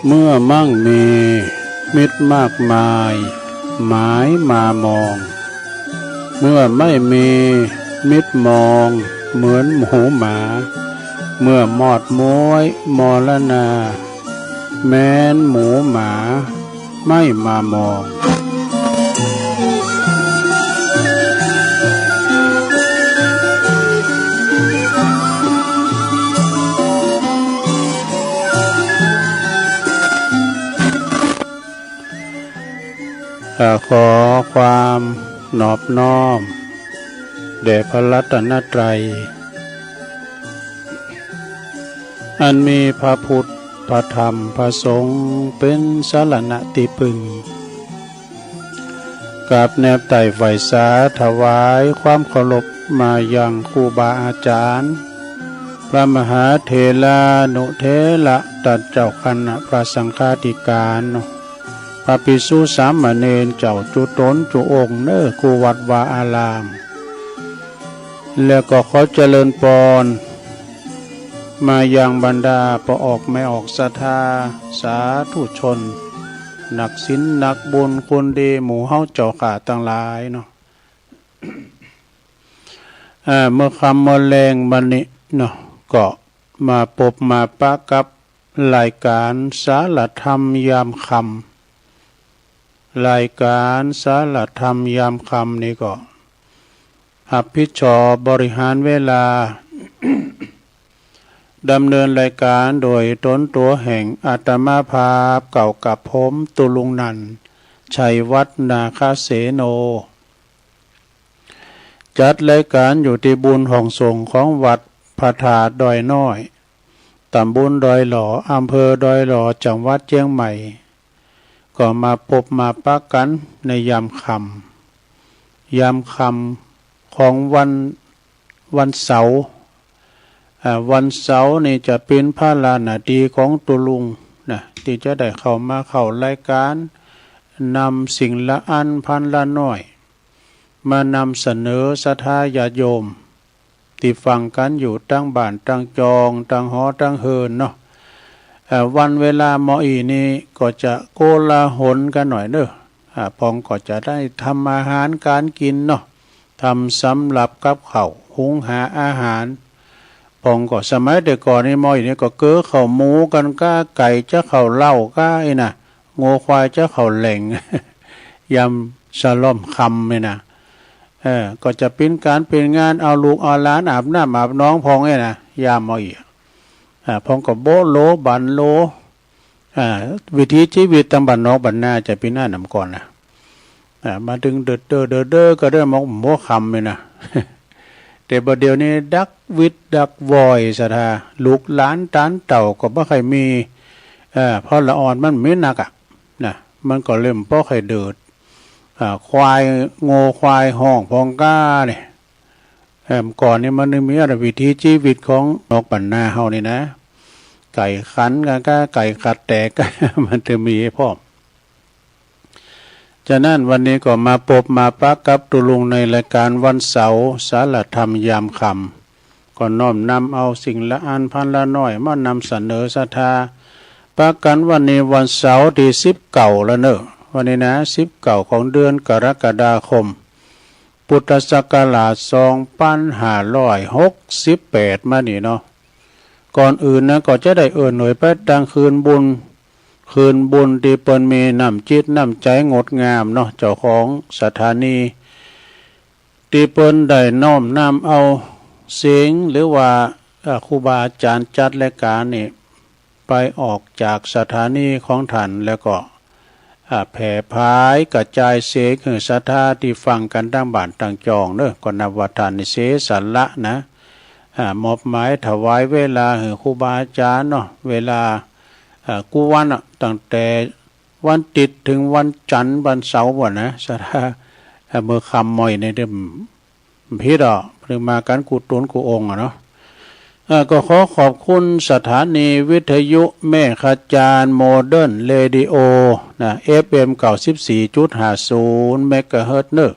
เมื่อมั่งมีมิตรมากมายหมายมามองเมื่อไม่มีมิตรมองเหมือนหมูหมาเมื่อมอดม้วยมรณาแม้นหมูหมาไม่มามองขอความนอบน้อมแด่พระรัตนตรัยอันมีพระพุทธพระธรรมพระสงฆ์เป็นสรณะที่พึ่งกับแนบไต่ไฟสาถวายความเคารพมายังครูบาอาจารย์พระมหาเถรานุเถระตัดเจ้าคณะพระสังฆาธิการพระภิกษุสามเณรเจ้าจุตนจุองค์เน้อครูวัดวาอารามแล้วก็ขอเจริญพรมายังบรรดาพระออกไม่ออกศรัทธาสาธุชนนักศีลนักบุญคนดีหมู่เฮาเจ้าขาทั้งหลายเนาะ เมื่อคำเมื่อแรงบัดนี้เนาะก็มาพบมาปะกับรายการสารธรรมยามค่ำรายการสารธรรมยามค่ำนี่ก็รับผิดชอบบริหารเวลา ดำเนินรายการโดยตนตัวแห่งอาตมาภาพเก่ากับผมตุลุงนันท์ชัยวัฒนาคเสโนจัดรายการอยู่ที่บุญห้องส่งของวัดพระธาตุดอยน้อยตำบลดอยหล่ออำเภอดอยหล่อจังหวัดเชียงใหม่ก็มาพบมาปะกันในยามค่ำของวันเสาร์วันเสาร์นี่จะเป็นพระลานาทีของตุลุงนะที่จะได้เข้ารายการนำสิ่งละอันพันละน้อยมานำเสนอศรัทธาญาติโยมที่ฟังกันอยู่ตั้งบ้านตั้งจองตั้งหอตั้งเฮินเนาะวันเวลาหมออีนี้ก็จะโกลาหลกันหน่อยเนอะพองก็จะได้ทำอาหารการกินเนาะทำสำหรับกับข้าวหุงหาอาหารพองก็สมัยแต่ก่อนนี่หมออีนี้ก็เก้อข้าวหมูกันก้าไก่จะข้าวเหล้าก้าไอ้น่ะงัวควายจะข้าวแหล่ง ยำสล่อมคำเนี่ยนะก็จะเป็นการเป็นงานเอาลูกเอาหลานอาบน้ำอาบน้องพองไอ้นะยามหมออีพองก็โบโลบันโลวิถีชีวิตตำบันนอกบันนาจะเป็นหน้านำก่อนนะมาดึงเด้อก็เริ่มมองโมคำเลยนะ แต่ประเดี๋ยวนี้ดักวิดดักวอยสถาลูกหลานตานเต่าก็บ่ใครมีเพราะละอ่อนมันไม่หนักนะมันก็เริ่มเพราะใครเดือดควายโง่ควายห้องพองก้าเนี่ยก่อนนี่มันมีอะไรวิถีชีวิตของนกบันนาเฮานี่นะไก่ขันกันก็ไก่ขัดแตก มันจะมีให้พ่อฉะนั้นวันนี้ก็มาพบมาปะกับตุลุงในรายการวันเสาร์สารธรรมยามค่ำก็น้อมนำเอาสิ่งละอันพันละน้อยมานำเสนอศรัทธาปะกันวันนี้วันเสาร์ที่19แล้วเนอะวันนี้นะ19ของเดือนกรกฎาคมพุทธศักราช2568มานี่เนาะก่อนอื่นนะก็จะได้หน่วยไปดังคืนบุญที่เปิ้นมีน้ำจิตน้ำใจงดงามเนาะเจ้าของสถานีที่เปิ้นได้น้อมนำเอาเสียงหรือว่าครูบาอาจารย์จัดรายการนี่ไปออกจากสถานีของท่านแล้วก็แผ่พายกระจายเสียงคือศรัทธาที่ฟังกันตั้งบ้านตั้งจองเนอะก็นับว่าท่านเสสันละนะมอบหมายถวายเวลาให้ครูบาอาจารย์เนาะเวลากูวันตั้งแต่วันติดถึงวันจันทร์วันเสาร์วันนะศรัทธาเมื่อคำมอยในเดิมพิดหรือมาการกูตุนกูองค์เนาะก็ขอขอบคุณสถานีวิทยุแม่ขจารโมเดิร์นเรดิโอนะ FM 94.50 เมกะเฮิรตซ์เนอะ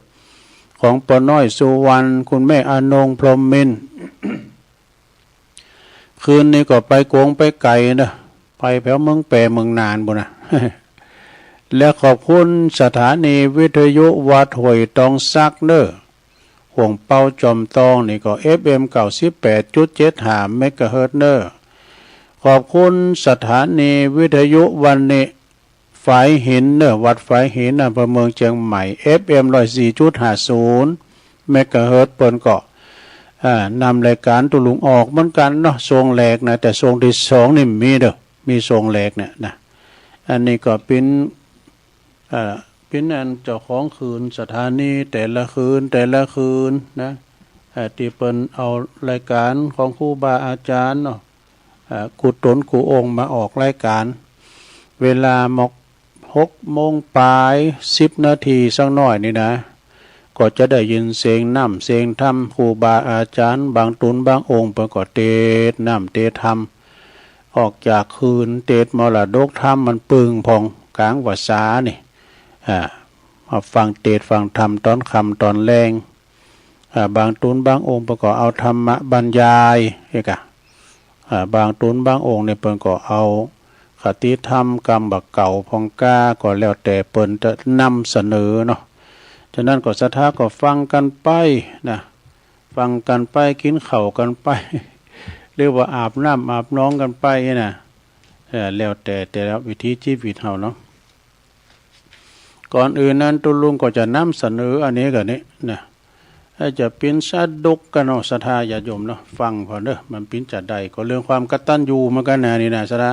ของปน้อยสุวรรณคุณแม่อนงพรหมมินทร์ คืนนี้ก็ไปโกงไปไก่นะไป แถวเมืองแปรเมืองนานบุนะ และขอบคุณสถานีวิทยุวัดห้วยตองซักเนอห่วงเป้าจอมตองนี่ก็ FM 98.75 เมกะเฮิรตซ์เนอขอบคุณสถานีวิทยุวันนี้ฝายหินเนอวัดฝายหินอำเภอเมืองเชียงใหม่ FM 104.50 เมกะเฮิรตซ์เปิ้นก็นำรายการตุลุงออกเหมือนกันเนาะทรงแหลกนะแต่ทรงที่สองนี่มีเด้อมีทรงแหลกเนี่ยนะอันนี้ก็เป็นอันเจ้าของคืนสถานีแต่ละคืนนะที่เปิ้นเอารายการของครูบาอาจารย์เนาะกุตนกูองค์มาออกรายการเวลา6 โมงปลาย10 นาทีสักหน่อยนี่นะก็จะได้ยินเสียงน้ำเสียงธรรมครูบาอาจารย์บางตุนบางองค์เปิ้นก็เทศน้ำเทศธรรมออกจากคืนเทศมรดกธรรมมันปึงพองกลางวาสานี่มาฟังเทศฟังธรรมตอนค่ำตอนแรงบางตุนบางองค์เปิ้นก็เอาธรรมะบรรยายเอกะบางตุนบางองค์เนี่ยเปิ้นก็เอาคติธรรมกรรมบักเก่าพองกาก็แล้วแต่เปิ้นจะนำเสนอเนาะฉะนั้นก็ศรัทธาก็ฟังกันไปนะฟังกันไปกินข้าวกันไปหรือว่าอาบน้ำอาบน้องกันไปนะแล้วแต่ละวิธีชีวิตเฮาเนาะก่อนอื่นนั้นตุลุงก็จะนำเสนออันนี้กันนี้นะจะเป็นสะดุกกันเนาะศรัทธาญาติโยมเนาะฟังพอเด้อมันเป็นจะได้ก็เรื่องความกตัญญูเหมือนกันนะนี่นะศรัทธา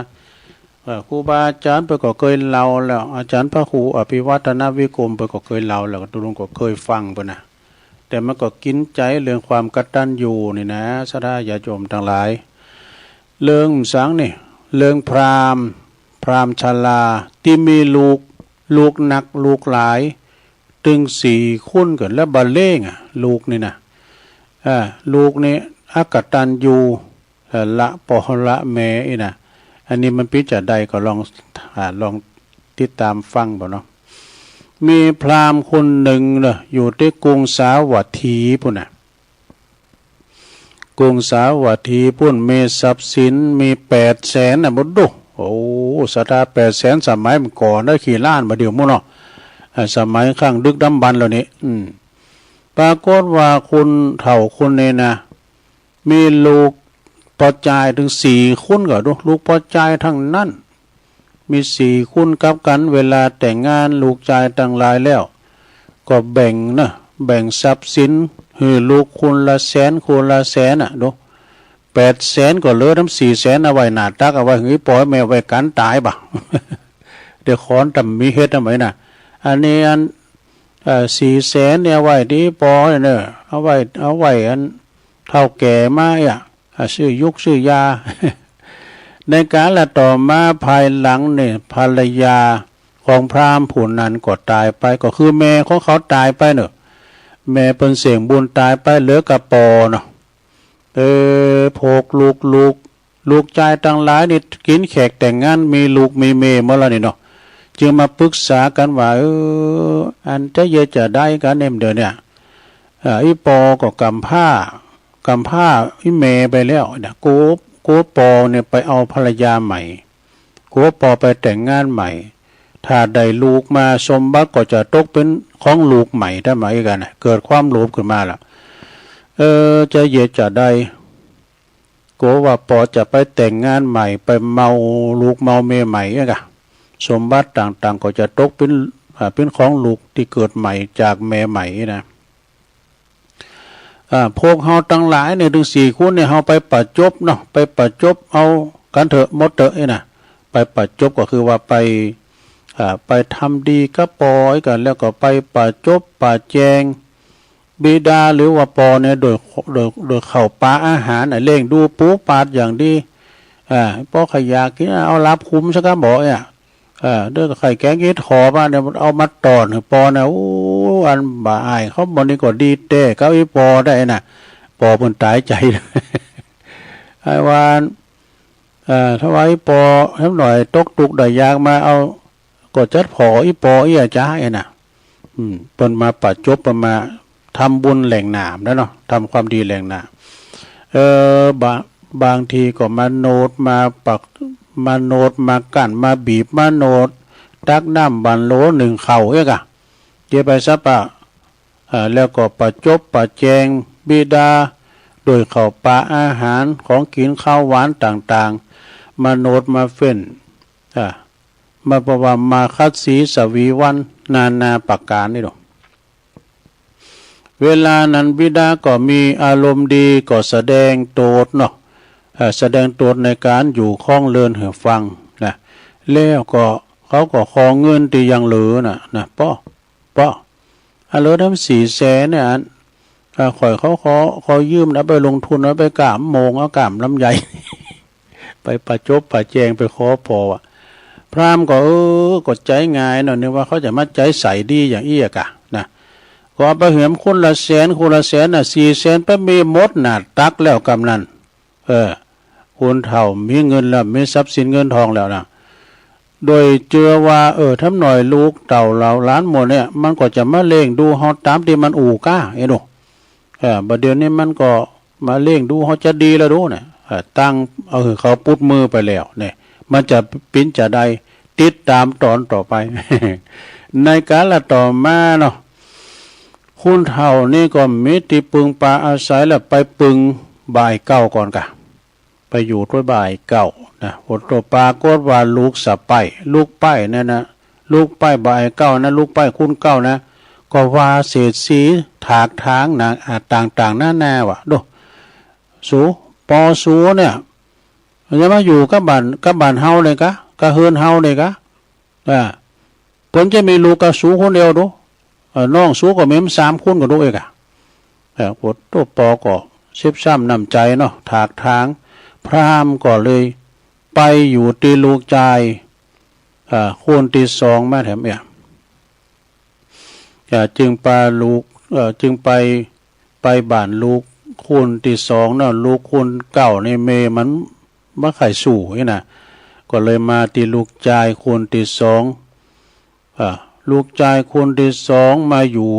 ครูบาอาจารย์ไปก็เคยเล่าแล้วอาจารย์พระครูอภิวัฒนวิกรมไปก็เคยเล่าแล้วตุลุงก็เคยฟังไปนะแต่มันก็กินใจเรื่องความกตัญญูนี่นะศรัทธาญาติโยมทั้งหลายเรื่องสังนี่เรื่องพราหมณ์ชราที่มีลูกหนักลูกหลายตึง4 คนกันแล้วบะเล่งลูกนี่นะลูกนี่อกตัญญูละปอละแม่อีนะอันนี้มันพิจารณาก็ลองติดตามฟังบ่เนาะมีพราหมณ์คนหนึ่งเนาะอยู่ที่กรุงสาวัตถีพุ่นน่ะกรุงสาวัตถีพุ่นมีทรัพย์สินมี800,000น่ะบ่ดูโอ้ศรัทธา800,000สมัยมันก่อนได้ขี่ล้านมาเดี๋ยวมื้อเนาะสมัยข้างดึกดำบรรพ์แล้วนี่ปรากฏว่าคุณเฒ่าคนนี้นะมีลูกปอจายถึง4 คนก็ดูลูกปอจายทั้งนั้นมี4 คนกับกันเวลาแต่งงานลูกชายตั้งหลายแล้วก็แบ่งทรัพย์สินให้ลูกคนละแสนดู800,000ก็เหลือทั้ง400,000เอาไว้หน้าตักเอาไว้ให้ปล่อยแม่ไว้กันตายบ่เดี๋ยวขอนตำมีเฮ็ดทำไมน่ะอันนี้400,000เนี่ยไว้ที่ปอเนี่ยเอาไว้อันเฒ่าแก่มาซื้อยุกซื้อยา ในการละต่อมาภายหลังเนี่ยภรรยาของพราหมณ์ผู้นั้นก็ตายไปก็คือแม่ของเขาตายไปเนอะแม่เป็นเสียงบุญตายไปเหลือกระปอเนาะพกลูกชายตั้งหลายนี่กินแขกแต่งงานมีลูกมีเมย์มาแล้วนี่เนาะจึงมาปรึกษากันว่าอันจะได้กันเอ็มเดี๋ยวเนี่ยอีปอก็กำผ้าอีเมย์ไปแล้วเนี่ยโกปอเนี่ยไปเอาภรรยาใหม่โกปอไปแต่งงานใหม่ถ้าได้ลูกมาสมบัติก็จะตกเป็นของลูกใหม่ได้ไหมกันนะเกิดความโลภขึ้นมาล่ะจะได้โกว่าปอจะไปแต่งงานใหม่ไปเมาลูกเมาเมียใหม่กันสมบัติต่างๆก็จะตกเป็นของลูกที่เกิดใหม่จากแม่ใหม่นะพวกเฮาทั้งหลายเนี่ยถึง4 คนเนี่ยเฮาไปประจบเนาะไปประจบเอากันเถอะหมดเถอะนะไปประจบก็คือว่าไปทำดีกับปอยกันแล้วก็ไปประจบประแจงบิดาหรือว่าปอเนี่ยโดยเข้าปลาอาหารเล่งดูปูปาดอย่างดีปอขยะกินเอารับคุ้มซะก็บอกเด้อไข่แกงเฮ็ดหอมาเนี่ยเอามาตอนปอเนี่ยอันบ่ายเขาบ่นี่ก็ดีเต้เก้าอีปอได้น่ะปอเพิ่นตายใจไอ้วานถ้าว่าอีปอให้หน่อยตกตุกได้ยากมาเอาก็จัดผออีปออีอาจ้าน่ะเพิ่นมาประจบมาทำบุญแหล่งน้ำแล้วเนาะทำความดีแหล่งน้ำบางทีก็มาโนดมาปัก มาโนดมากั่นมาบีบมาโนดตักน้ำบันโหลหนึ่งเข่าเอกะเจไปซับปะแล้วก็ประจบประแจงบิดาโดยข้าวปลาอาหารของกินข้าวหวานต่างๆมาโนดมาเฟ้นมาประวัติมาคัดสีสวีวันนานาประการนี่หรอกเวลานั้นบิดาก็มีอารมณ์ดีก็แสดงโตดเนาะแสดงโตดในการอยู่ข้องเลินหือฟังนะแล้วก็เขาก็ขอเงินที่ยังเหลือนะป้อเหลือทั้ง400,000เนี่ยข่อยเขายืมแล้วไปลงทุนแล้วไปกามโมงเอากามลำไย ไปประจบประแจงไปขอพอพราหมณ์ก็ก็ใจง่ายหน่อยนึกว่าเขาจะมาใจใส่ดีอย่างอี้กะนะก็ไปเหือมคนละแสน400,000ไปมีหมดน่ะตักแล้วกำนันคนเฒ่ามีเงินแล้วมีทรัพย์สินเงินทองแล้วนะโดยเจือว่าทำหน่อยลูกเต่าเราล้านหมดเนี่ยมันก็จะมาเล่งดูเฮาตามที่มันอู่ก้าดูบัดเดี๋ยวนี้มันก็มาเล่งดูเฮาจะดีแล้วดูเนี่ยตั้งเขาปุดมือไปแล้วเนี่ยมันจะปิ้นจะได้ติดตามตอนต่อไป ในกาลต่อมาเนาะคุณเฒ่านี่ก็มีติปึงปลาอาศัยแล้วไปปึงบ่ายเก้าก่อนกะไปอยู่ด้วยบ่ายเก้านะผลตัวปลากฏว่าลูกสะไปลูกไปนั่นนะลูกไปบ่ายเก้านะลูกไปคุณเก้านะก็ว่าเศษสีถากทางนะต่างๆหน้าแน่วะดูสูปอสูเนี่ยจะมาอยู่กับบ้านเฮาเลยกะกะเฮือนเฮาเลยกะเพิ่นจะมีลูกกะสูคนเดียวดูน้องสูก็มี3คนก็ดูเอกะปดตัวปอก็13น้ำใจเนาะถากทางพราหมณ์ก็เลยไปอยู่ตีลูกใจคนที่2มาแถมเนี่ยจึงจึงไปบ้านลูกคนที่2เนาะลูกคนเก่าในเมมันมาไข่สู่นี่นะก็เลยมาตีลูกชายคนที่2ลูกชายคนที่2มาอยู่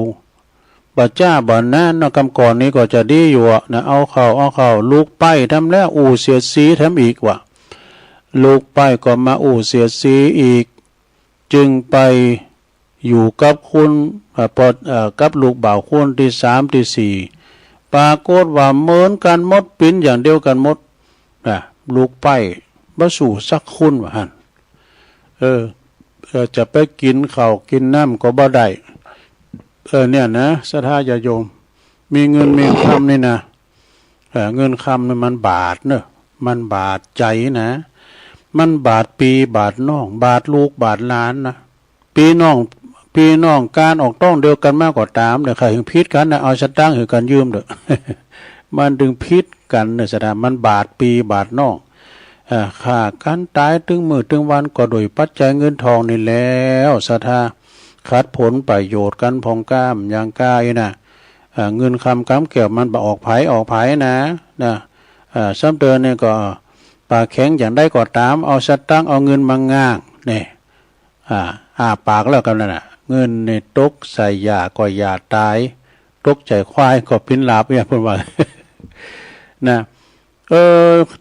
บัดจ้าบัดนั้นเนาะกำก่อนนี้ก็จะดีอยู่นะเอาเข้าลูกไปทำแล้วอู่เสียดสีทำอีกว่ะลูกไปก็มาอู่เสียดสีอีกจึงไปอยู่กับคุณกับลูกบ่าวคนที่3ที่4ปรากฏว่าเหมือนกันหมดปิ้นอย่างเดียวกันหมดลูกไปบ่สู่สักคุณว่าหั่นจะไปกินข้าวกินน้ำก็บ่ได้เนี่ยนะศรัทธาญาโยมมีเงินมีคำนี่นะเงินคำนี่มันบาทเนอะมันบาทใจนะมันบาทปีบาทน้องบาทลูกบาทหลานนะปีน้องการออกต้องเดียวกันมากกว่าตามเดี๋ยวใครถึงพิษกันนะเอาสตังค์ให้กันยืมเด้อ มันดึงพิษกันเนี่ยศรัทธามันบาทปีบาทน้องค่าการตายถึงมื้อถึงวันก็โดยปัจจัยเงินทองนี่แล้วศรัทธาขัดผลประโยชน์กันพองกล้ามอย่างกายนะเงินคำกำเกี่ยวมันออกไผนะซ้ำเตือนเนี่ยก็ปากแข็งอย่างได้ก็ตามเอาสตังค์เอาเงินมาง่างเนี่ยปากแล้วกันน่ะเงินในตกใส่ยาก็ยาตายตกใจควายก็พินลาบเนี่ยพูดว่า นะ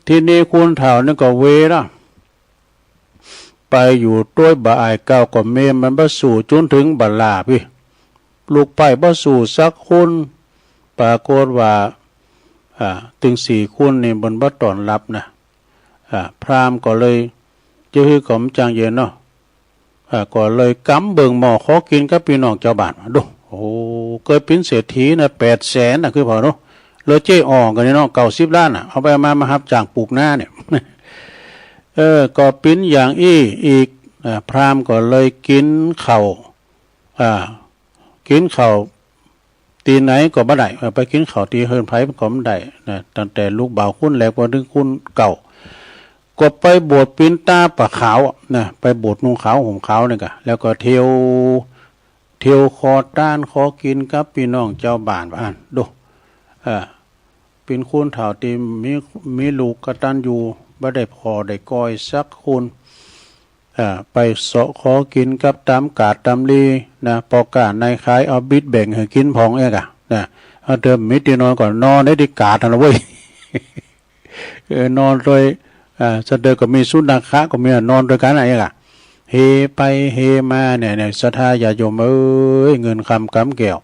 ทีนี้คุณเฒ่านี่ก็เวละไปอยู่ด้วยบ่ายเก้าก็เมมันบ่สู่จนถึงบัดลาพี่ลูกไปบ่สู่สักคนปรากฏว่าถึง4คนนี่บนบ่ต้อนรับนะพราหมณ์ก็เลยจะคือขมจังเย็นเนาะก็เลยกำเบิ่งหม้อขอกินกับพี่น้องเจ้าบ้านดูโอ้เคยเป็นเศรษฐีนะ800,000น่ะคือพอเนาะเลยเจ๊อ่องกันนี่เนาะ90 ล้านเอาไปมารับจ้างปลูกหน้าเนี่ย ก็ปิ้นอย่างอีกพราหมณ์ก็เลยกินข้าวตีไหนก็บ่ได้ไปกินข้าวตีเฮินไผก็บ่ได้นะตั้งแต่ลูกบ่าวคุณแล้วก็ถึงคุณเก่าก็ไปบวชปิ้นตาปะขาวนะไปบวชนุ่งขาวห่มขาวนี่ก็แล้วก็เที่ยวคอต้านขอกินกับพี่น้องเจ้าบ้านว่าอั่นดูเป็นคุณเฒ่าที่มีลูกกตัญญูบ่ได้พอได้ก้อยสักคนไปเสาะขอกินกับตามกาดตามลีนะปอกาในขายเอาบิดแบ่งให้กินพองเอกนะเอาเดิมมิตรนอนก่อนนอนได้ดีกาดนะเว้ยนอนโดย เสด็จก็มีสุนัขะก็มีนอนด้วยกันอะไรอ่ะเฮไปเฮมาเนี่ยศรัทธาญาโยมเงินคำกำแก้ว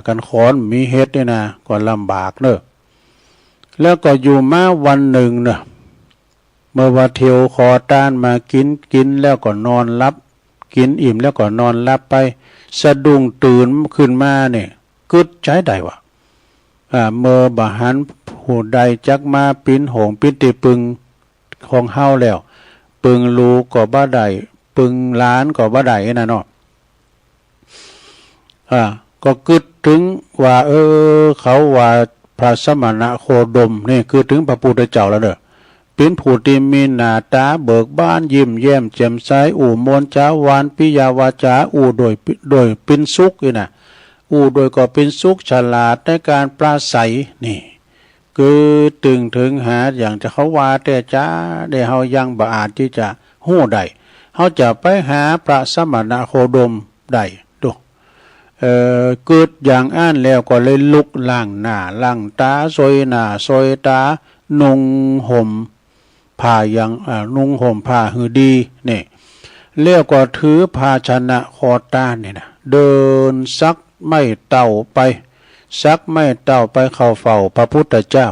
กันขอนมีเฮ็ดเนี่ยนะก็ลำบากเนอะแล้วก็อยู่มาวันหนึ่งเนอะเมื่อว่าเที่ยวคอต้านมากินแล้วก็นอนรับกินอิ่มแล้วก็นอนรับไปสะดุ้งตื่นขึ้นมาเนี่ยกึดใจได้วะเมื่อบาหันผู้ใดจักมาปิ้นหงปิ้นตีปึงของเฮาแล้วปึงลูกก็บ่ได้ปึงล้านก็บ่ได้นะเนาะก็กึดถึงว่าเขาว่าพระสมณะโคดมนี่คือถึงพระพุทธเจ้าแล้วเด้อเป็นผู้ที่มีหน้าตาเบิกบานยิ้มแย้มแจ่มใสอู่มนจาวานปิยาวาจาอู่โดยเป็นสุขนะอู่โดยก็เป็นสุขฉลาดในการปราศัยนี่คือถึงหาอย่างจะเขาว่าแต่จ้าได้เฮายังบ่อาจที่จะฮู้ได้เฮาจะไปหาพระสมณะโคดมได้ดูเกิดอย่างอ่านแล้วก็เลยลุกล้างหน้าล้างตาซอยหน้าซอยตานุ่งห่มผ้าอย่างนุ่งห่มผ้าหือดีนี่แล้วก็ถือภาชนะคอต้านนี่นะเดินซักไม่เต่าไปซักไม่เต่าไปเข้าเฝ้าพระพุทธเจ้า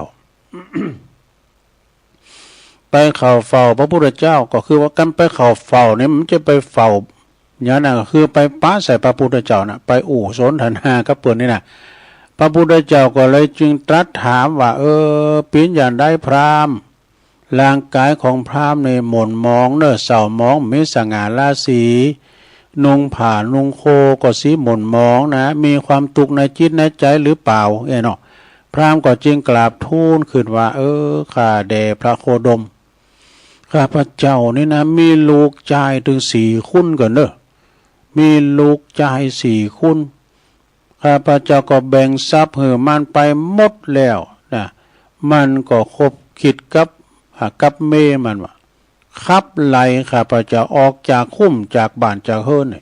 ไปเข้าเฝ้าพระพุทธเจ้าก็คือว่ากันไปเข้าเฝ้าเนี่ยมันจะไปเฝ้าอย่างนั้นก็คือไปป้าใส่พระพุทธเจ้านะไปสนทนากับเปิ้นนี่นะพระพุทธเจ้าก็เลยจึงตรัสถามว่าเป็นอย่างใดพราหมณ์ร่างกายของพราหมณ์ในหม่นมองเนอะเศร้ามองมีสง่าราศีนุ่งผ้านุ่งโคก็สีหม่นมองนะมีความทุกข์ในจิตในใจหรือเปล่าเนาะพราหมณ์ก็จึงกราบทูลขึ้นว่าข้าแด่พระโคดมข้าพระเจ้านี่นะมีลูกชายถึง4 คนกันเนอะมีลูกชาย4 คนข้าพระเจ้าก็แบ่งทรัพย์ให้มันไปหมดแล้วนะมันก็คบคิดกับเมมันว่าขับไล่ข้าพระเจ้าออกจากคุ้มจากบ้านจากเฮือน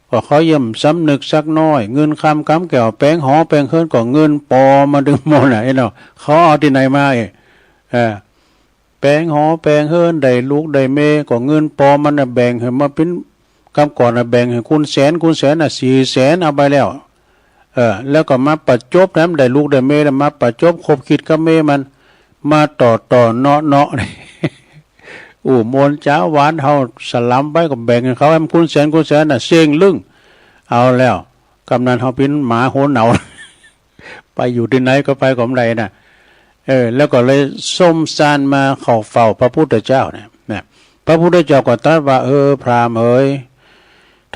ก็เขาเยี่ยมสำนึกสักน้อยเงินคำกำแก้วแป้งหอแป้งเฮือนก็เงินปอมาดึงหมดเนาะเขาเอาที่ไหนมาแปลงหอแปลงเฮิรนได้ลูกได้เมก็เงินปอมันแบ่งให้มาเป็นกำก่อนแบ่งให้คุณแสน400,000เอาไปแล้วแล้วก็มาประจบนั้นได้ลูกได้เมแล้วมาประจบคบคิดกับเมมันมาต่อเนาะมนจ้าหวานเฮาสลัมไปก็แบ่งให้เขาให้คุณแสนเสียงลึ่งเอาแล้วกำนันเฮาเป็นหมาโหนเหนาไปอยู่ที่ไหนก็ไปก็ไม่ได้น่ะแล้วก็เลยส้มซานมาเข้าเฝ้าพระพุทธเจ้าเนี่ยพระพุทธเจ้าก็ตรัสว่าพราหมณ์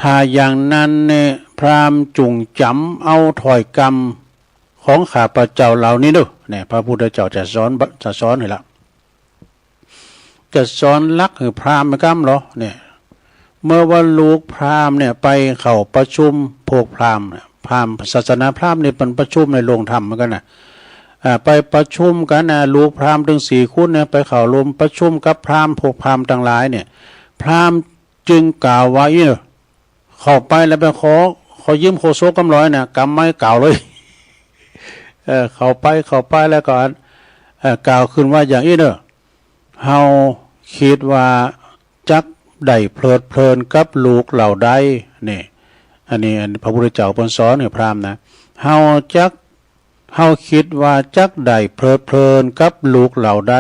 ถ้าอย่างนั้นเนี่ยพราหมณ์จุงจำเอาถอยกรรมของข้าพระเจ้าเหล่านี้ด้วยเนี่ยพระพุทธเจ้าจะสอนให้ละจะสอนลักให้พราหมณ์กรรมเหรอเนี่ยเมื่อว่าลูกพราหมณ์เนี่ยไปเข้าประชุมพวกพราหมณ์ศาสนาพราหมณ์เนี่ยเป็นประชุมในโรงธรรมเหมือนกันนะไปประชุมกันนะลูกพราหมณ์ถึง4 คนเนี่ยไปเข้าร่วมประชุมกับพราหมณ์พวกพราหมณ์ทั้งหลายเนี่ยพราหมณ์จึงกล่าวว่าเข้าไปแล้วไปขอยืมโคโซกำร้อยเนี่ยกำไม่กล่าวเลยเข้าไปแล้วก็กล่าวขึ้นว่าอย่างนี้เฮาคิดว่าจักได้เพลิดเพลินกับลูกเหล่าใดนี่อันนี้พระพุทธเจ้าเพิ่นสอนให้พราหมณ์นะเฮาคิดว่าจักได้เพลิดเพลินกับลูกเหล่าใด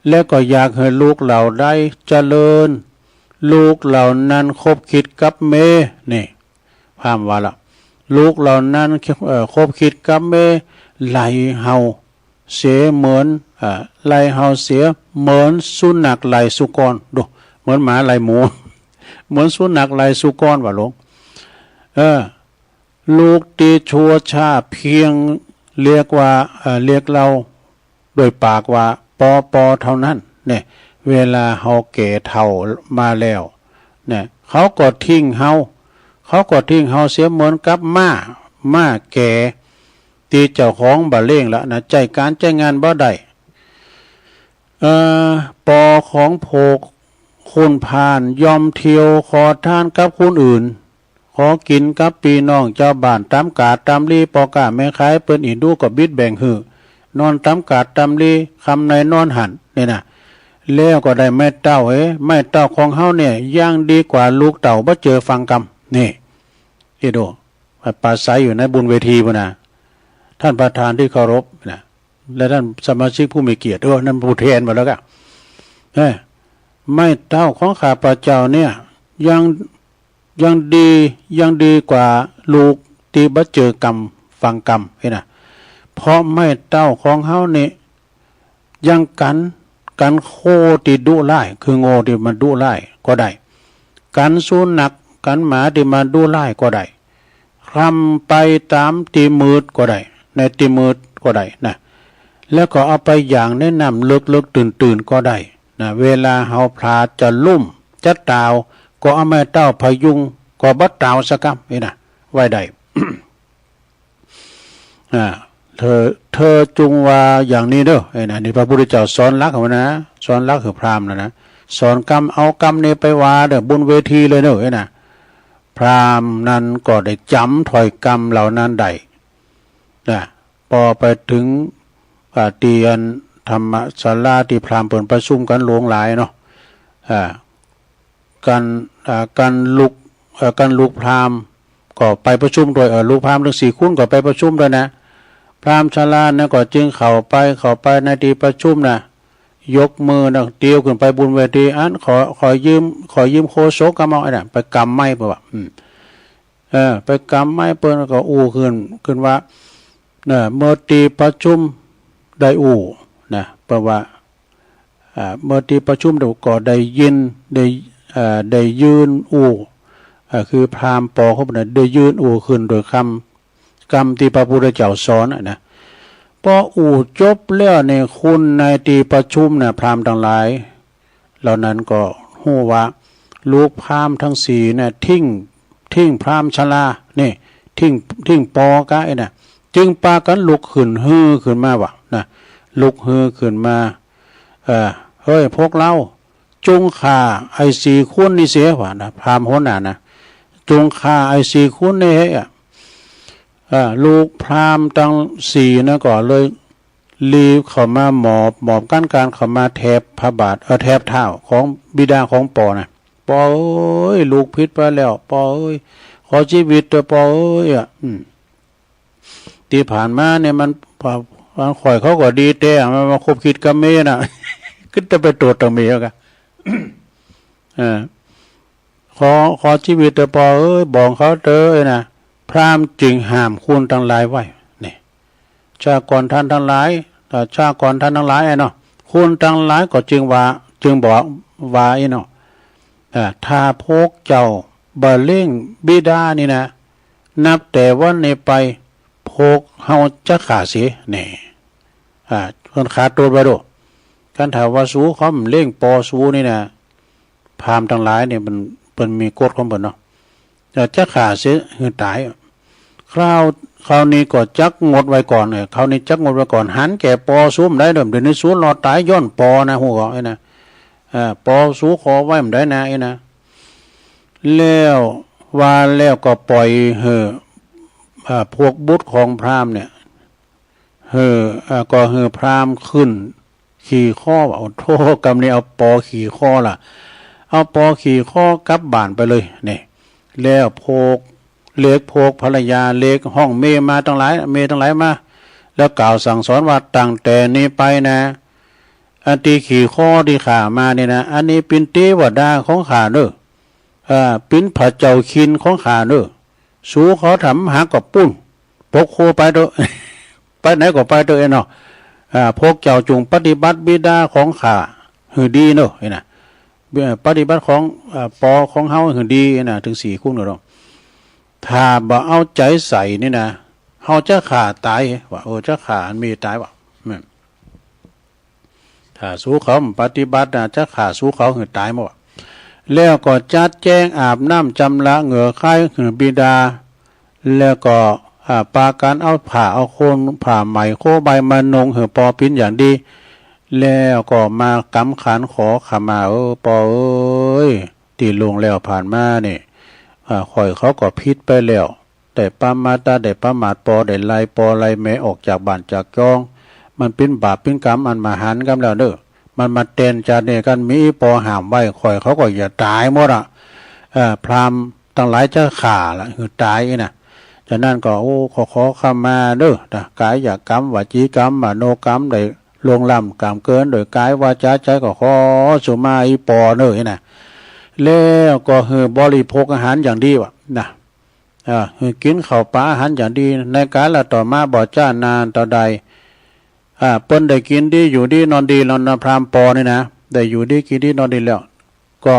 แล้วก็อยากให้ลูกเหล่าใดเจริญลูกเหล่านั้นคบคิดกับเมนี่พราหมณ์ว่าละลูกเหล่านั้นคบคิดกับเมไล่เฮาเสียเหมือนไล่เฮาเสียเหมือนสุนัขไล่สุกรดูเหมือนหมาไล่หมูเหมือนสุนัขไล่สุกรว่าหลวงลูกตีชั่วชาเพียงเรียกเราโดยปากว่าปอเท่านั้นเนี่ยเวลาเฮาแก่เฒ่ามาแล้วเนี่ยเขาก็ทิ้งเฮาเสียเหมือนกับม้าแก่ตีเจ้าของบ่เล่งละนะใจการใจงานบ่ได้ปอของโภคคุณพานยอมเที่ยวขอทานกับคนอื่นขอกินกับพี่น้องเจ้าบ้านตามกาดตามรีปอกาแม่ขายเปิ้นอีดูก็บิดแบ่งหื้อ นอนตำกาดตำลีคำในนอนหันนี่นะแล้วก็ได้แม่เต้าแม่เต้าของเฮาเนี่ยย่างดีกว่าลูกเต่าบ่เจอฟังกรรมนี่ที่ดูปราศัยอยู่ในบุญเวทีพุ่นน่ะท่านประธานที่เคารพนะและท่านสมาชิกผู้มีเกียรติด้วยนั่นผู้แทนหมดแล้วก็ไม่เต้าของข้าพเจ้าเนี่ยยังดีกว่าลูกที่บ่เจอกรรมฟังกรรมนะเพราะไม่เต้าของเฮานี่ยังกันโคที่ดุร้ายคือโง่ที่มันดุร้ายก็ได้กันสุนัขกันหมาที่มันดุร้ายก็ได้คลำไปตามตีมืดก็ได้ในตีมืดก็ได้นะแล้วก็เอาไปอย่างแนะนำลึกตื่นก็ได้นะเวลาเฮาพลาดจะลุ่มจะตาวก็เอาแม่เต้าพยุงก็บ่ตาวสักกับนี่นะไว้ได้ เธอจุงว่าอย่างนี้เด้อไอ้นะนี่พระพุทธเจ้าสอนรักเขานะสอนรักคือพราหมณ์นะสอนกรรมเอากรรมนี่ไปว่าเด้อบนเวทีเลยเด้อไอ้นะพราหมณ์นั้นก็ได้จำถอยกรรมเหล่านั้นได้นะพอไปถึงเตียนธรรมศาลาที่พราหมณ์เปิดประชุมกันหลวงหลายเนาะการลุกพราหมณ์ก็ไปประชุมโดยลูกพราหมณ์ทั้ง4คุณก็ไปประชุมด้วยนะพราหมณ์ชรานะก็จึงเข้าไปในที่ประชุมนะยกมือนะเตียวขึ้นไปบนเวทีอันขอยืมโคโซกกำเอาไอ้น่ะไปกำไม้ป่ะไปกำไม้เปิ้นก็อู้ขึ้นว่าเมื่อที่ประชุมได้อู้นะเพราะว่าเมื่อที่ประชุมก็ได้ยินได้ยืนอู้คือพราหมณ์ปอเขาบอกได้ยืนอู้ขึ้นโดยคำกรรมที่พระพุทธเจ้าสอนนะพออู้จบแล้วในคุณในที่ประชุมนะพราหมณ์ทั้งหลายเหล่านั้นก็ฮู้ว่าลูกพราหมณ์ทั้ง4นะทิ้งพราหมณ์ชรานี่ทิ้งปอกะไอ้น่ะจึงปากันลุกขึ้นมาว่ะนะลุกขึ้นมาเฮ้ยพวกเราจงฆ่าไอ้4คนนี่เสียว่ะนะพราหมณ์โหน่ะนะจงฆ่าไอ้4คนนี่ให้ลูกพราหมณ์ทั้ง4นะก็เลยรีบเข้ามาหมอบกั้นการเข้ามาแทบพระบาทแทบเท้าของบิดาของปอนะปอเอ้ยลูกผิดไปแล้วปอเอ้ยขอชีวิตเถอะปอเอ้ยที่ผ่านมาเนี่ยมันข่อยเขาก็ดีแต่มันมาคบคิดกับเมย์น่ะ ก็จะไปตรวจตรงเมย์กัน ขอชีวิตเถอะปอเอ้ยบอกเขาเถอะนะพราหมณ์จึงห้ามคุณทั้งหลายไว้นี่ชาก่อนท่านทั้งหลายชาก่อนท่านทั้งหลายเนาะคุณทั้งหลายก็จึงบอกว่าเนาะถ้าพวกเจ้าบ่เล่งบิดานี่นะนับแต่วันนี้ไปพวกเฮาจะขาดเสียนี่คนขาดตัวไปดูการถามว่าสู้เขาเล่งปอสู้นี่นะพราหมณ์ทั้งหลายเนี่ยมันมีกฎของมันเนาะจะขาดเสียคือตายคราวนี้ก็จักงดไว้ก่อนเนี่ยคราวนี้จักงดไว้ก่อนหันแก่ปอสู้มได้เดิมเดี๋ยวนี้สู้รอตายย้อนปอนะหัวก็ไอ้นะปอสู้ขอไว้มันได้นะไอ้นะแล้วว่าแล้วก็ปล่อยพวกบุตรของพราหมณ์เนี่ยก็พราหมณ์ขึ้นขี่ข้อเอาโทษกรรมนี้เอาปอขี่ข้อล่ะเอาปอขี่ข้อกลับบ้านไปเลยนี่แล้วโพกภรรยาเล็กห้องเมมาทั้งหลายมาแล้วกล่าวสั่งสอนว่าตั้งแต่นี้ไปนะอันที่ขี่ข้อที่ขามานี่นะอันนี้เป็นเทวดาของขาเด้อเป็นพระเจ้าคินของขาเด้อสู้เขาทำหากับปุ้นพกโคไปเด้อ ไปไหนก็ไปเด้อเนาะพวกเจ้าจงปฏิบัติบิดาของข้าหือดีเนาะนะปฏิบัติของปอของเฮาหือดีนะถึง4คู่เนาะถ้าบ่เอาใจใส่นี่นะเฮาจะขาตายว่าจะขามีตายว่าถ้าสู้เขาปฏิบัตินะจะขาสู้เขาหือตายหมดแล้วก็จัดแจงอาบน้ำจำละเหงื่อคายหือบิดาแล้วก็ปาการเอาผ้าเอาโคนผ้าไหมโคใบมานงหือปอปิ้นอย่างดีแล้วก็มากำขันขอขมาปอเอ้ยตีลงแล้วผ่านมาเนี่ยข่อยเขาก็พิษไปแล้วแต่ป้ามาตาได้ป้ามาดปอได้ไล่ปอไล่แม่ออกจากบ้านจากจ้อง มันเป็นบาปเป็นกรรมอันมหันต์กันแล้วเด้อมันมาเต้นจาเนี่ยกันมีปอหามไว้คอยเขาก็อย่าตายหมดอ่ะพราหมณ์ตั้งหลายจะข่าละคือตายนะจากนั้นก็โอ้ขอขมาเด้อนะกายกรรมวจีกรรมมโนกรรมได้ลวงล้ำกรรมเกินโดยกายวาจาใจก็ขอสุมาอีปอเด้อนะแล้วก็คือบริโภคอาหารอย่างดีวะนะคือกินข้าวปลาอาหารอย่างดีในกาลต่อมาบ่จ้านานต่อใดเปิ้นได้กินดีอยู่ดีนอนดีนอนพรามปอนี่นะได้อยู่ดีกินดีนอนดีแล้วก็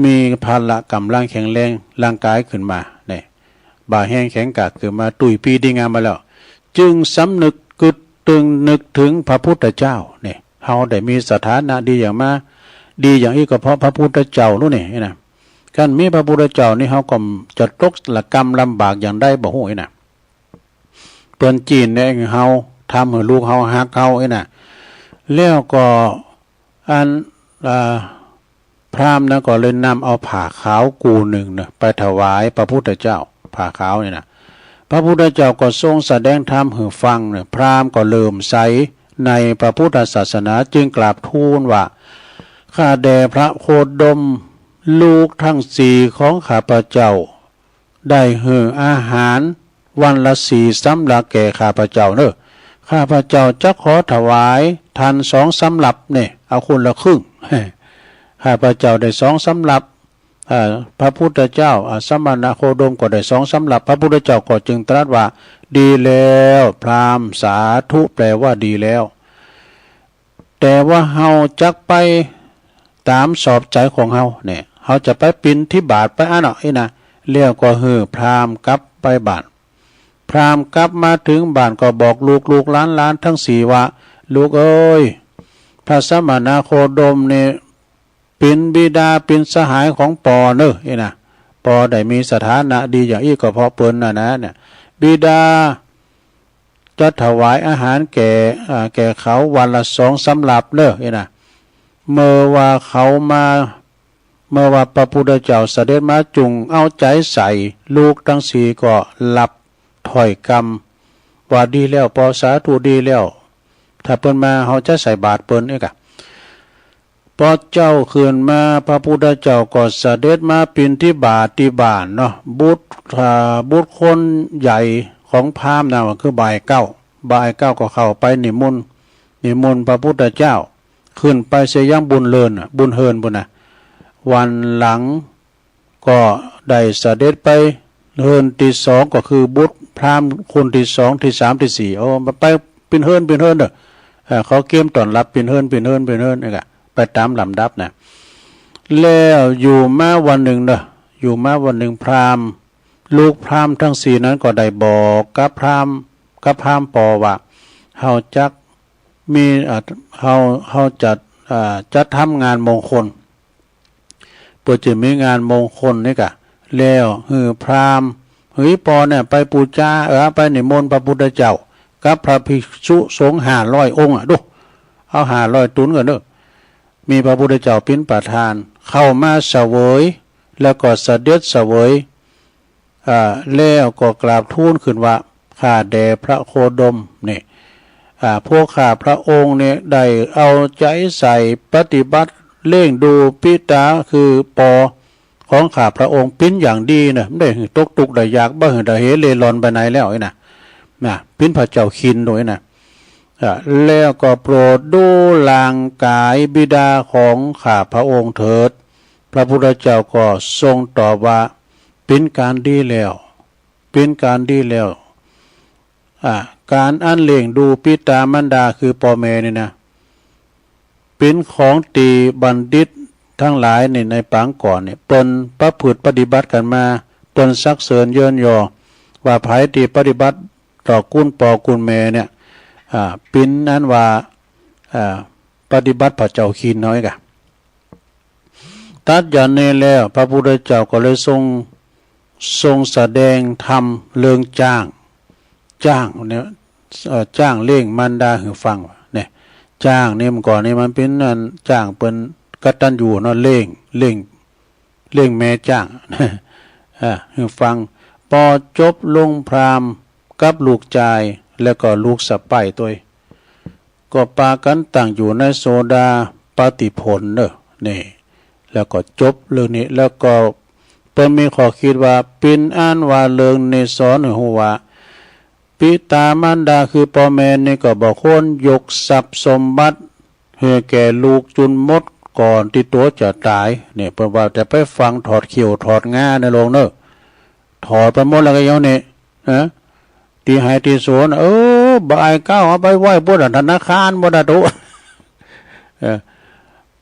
มีพละกำลังแข็งแรงร่างกายขึ้นมาเนี่ยบ่าแห้งแข็งกากขึ้นมาตุยปีดีงามมาแล้วจึงสำนึกกึดตึงนึกถึงพระพุทธเจ้าเนี่ยเฮาได้มีสถานะดีอย่างมาดีอย่างนี้ก็เพราะพระพุทธเจ้ารู้นี่นะการมีพระพุทธเจ้านี่เฮาก็จะตกละกรรมลำบากอย่างได้บ่ฮู้นะเปิ้นจีนเนี่ยเฮาทำให้ลูกเฮาฮักเฮาน่ะแล้วก็อันพราหมณ์นะก็เลยนำเอาผ้าขาวกูหนึ่งนะไปถวายพระพุทธเจ้าผ้าขาวนี่นะพระพุทธเจ้าก็ทรงแสดงธรรมให้ฟังเนี่ยพราหมณ์ก็เริ่มใสในพระพุทธศาสนาจึงกราบทูลว่าข้าแด่พระโคดมลูกทั้งสี่ของข้าพเจ้าได้ให้อาหารวันละ4 สำรับแก่ข้าพเจ้าเนอะข้าพเจ้าจะขอถวายทาน2 สำรับเนี่ยเอาคนละครึ่งข้าพเจ้าได้2 สำรับพระพุทธเจ้าสมณโคดมก็ได้2 สำรับพระพุทธเจ้าก็จึงตรัสว่าดีแล้วพราหมณ์สาธุแปลว่าดีแล้วแต่ว่าเฮาจักไปตามสอบใจของเฮาเนี่ยเฮาจะไปปินที่บาทไปอ่ะเนาะนะเรียกก็คือพราหมณ์กลับไปบาทพราหมณ์กลับมาถึงบ้านก็บอกลูกหลานทั้ง4ว่าลูกเอ้ยพระสมณโคดมเนี่ยเป็นบิดาเป็นสหายของปอเนอะนะปอได้มีสถานะดีอย่างอี้ก็เพราะเปิ้นนะเนี่ยบิดาจะถวายอาหารแก่เขาวันละ2 สำรับเนอะนะเมื่อว่าเขามาเมื่อว่าพระพุทธเจ้าเสด็จมาจุงเอาใจใส่ลูกทั้ง4ก็หลับถอยกรรมว่าดีแล้วปอสาธุดีแล้วถ้าเปิ้นมาเฮาจะใส่บาตรเปิ้นเอกะพอเจ้าคืนมาพระพุทธเจ้าก็เสด็จมาปิณฑบาตที่บ้านเนาะบุตรคนใหญ่ของพราหมณ์น่ะคือบ่ายเก้าก็เข้าไปนิมนต์พระพุทธเจ้าขึ้นไปเสียยังบุญเฮินบุญน่ะวันหลังก็ได้เสด็จไปเฮินที่2ก็คือบุตรพราหมณ์คนที่2ที่3ที่4ไปเป็นเฮินเด้อเขาเกมต้อนรับเป็นเฮินนี่ก็ไปตามลำดับนะแล้วอยู่มาวันหนึ่งพราหมณ์ลูกพราหมณ์ทั้ง4นั้นก็ได้บอกกับพราหมณ์ปอว่าเฮาจักมีเฮาจัดทำงานมงคลเพื่อจะมีงานมงคลนี่กะแล้วพราหมณ์ปอเนี่ยไปปูจาไปนิมนต์พระพุทธเจ้ากับพระภิกษุสงฆ์500 องค์ดูเอา500 ตุนกันเด้อมีพระพุทธเจ้าเป็นประธานเข้ามาเสวยแล้วก็เสด็จเสวยแล้วก็กราบทูลขึ้นว่าข้าแด่พระโคดมนี่พวกข้าพระองค์เนี่ยได้เอาใจใส่ปฏิบัติเล่งดูปิตาคือปอของข้าพระองค์เป็นอย่างดีนะได้ตกตุกได้อยากบ่ได้เฮเลรอนไปไหนแล้วนะเป็นพระเจ้าคินโดยนะแล้วก็โปรดดูลางกายบิดาของข้าพระองค์เถิดพระพุทธเจ้าก็ทรงตอบว่าเป็นการดีแล้วการอันเลี้ยงดูปิตามารดาคือพ่อแม่นี่นะเป็นของตีบัณฑิตทั้งหลายในปางก่อนเนี่ยเปิ้นประพฤติปฏิบัติกันมาเปิ้นซักเสริญเยินยอว่าไผที่ปฏิบัติต่อกุลปอกุลแม่เนี่ยปินนั้นว่าปฏิบัติพระเจ้าขีนน้อยกะตัดอย่างนี้แล้วพระพุทธเจ้าก็เลยทรงแสดงธรรมเรื่องจ้างเนี่ยจ้างเลี้ยงมารดาให้ฟังเนี่ยจ้างนี่มันก่อนนี่มันเป็นนั่นจ้างเป็นกตัญญูเนาะเลี้ยงแม่จ้างให้ฟังพอจบลงพราหมณ์กับลูกชายแล้วก็ลูกสะใภ้ตัว ก็ปากันตั้งอยู่ในโซดาปฏิผลเนอะนี่แล้วก็จบเรื่องนี้แล้วก็เปิ้นมีข้อคิดว่าปินอ่านว่าเรื่องในสอนหัวว่าปิตามารดาคือพ่อแม่นี่ก็บอกคนยกทรัพย์สมบัติให้แก่ลูกจุนหมดก่อนที่ตัวจะตายเนี่ยเปิ้นว่าจะไปฟังถอดเขียวถอดง่าในโรงเนอะถอดไปหมดแล้วก็ยังนี่นะตีหายตีสวนบ่ายก้าวเอาไปไหว้บ่ธนาคารบ่ได้ตุ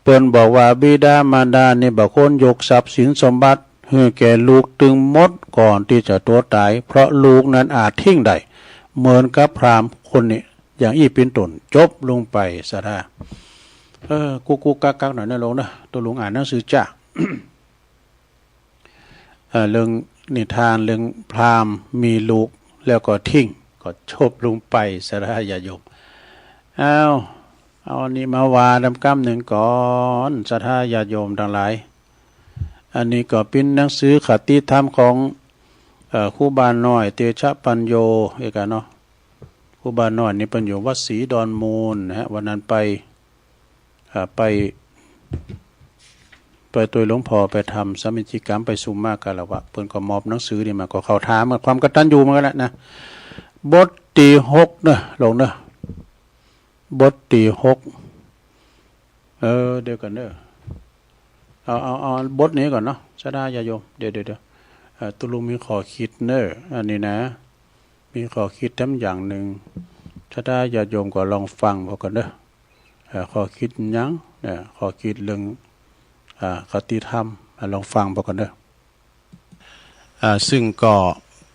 เปิ้นบอกว่าบิดามารดานี่บ่คนยกทรัพย์สินสมบัติให้แก่ลูกตึงหมดก่อนที่จะตัวตายเพราะลูกนั้นอาจทิ้งได้เหมือนกับพราหมณ์คนนี้อย่างอี้เป็นต้นจบลงไปซะท่ากุกกักหน่อยนะลงนะตัวลุงอ่านหนังสือจ้า เรื่องนิทานเรื่องพราหมณ์มีลูกแล้วก็ทิ้งก็จบลงไปสระยาโยมเอาอันนี้มาวาดำกำหนึ่งก่อนสระยาโยมทั้งหลายอันนี้ก็เป็นหนังสือคติธรรมของครูบาน้อยเตชะปัญโยเอกเนาะครูบาน้อยนี่เป็นอยู่วัดศรีดอนมูลนะฮะวันนั้นไปตัวหลวงพ่อไปทำสมิจิกรรมไปสุมมากกันแล้ววะเพิ่นก็มอบหนังสือนี่มาก็เข้าถามความกตัญญูมันก็แล้วนะบทที่6นะลงนะบทที่6เดี๋ยวกันเด้อเอาบทนี้ก่อนเนาะสดาญาโยมเดี๋ยวตุลุงมีขอคิดเนอะอันนี้นะมีขอคิดทั้งอย่างหนึ่งสดาญาโยมก็ลองฟังพอกันเด้อขอคิดยังเนี่ยขอคิดเรื่องคติธรรมลองฟังพอกันเด้อซึ่งก็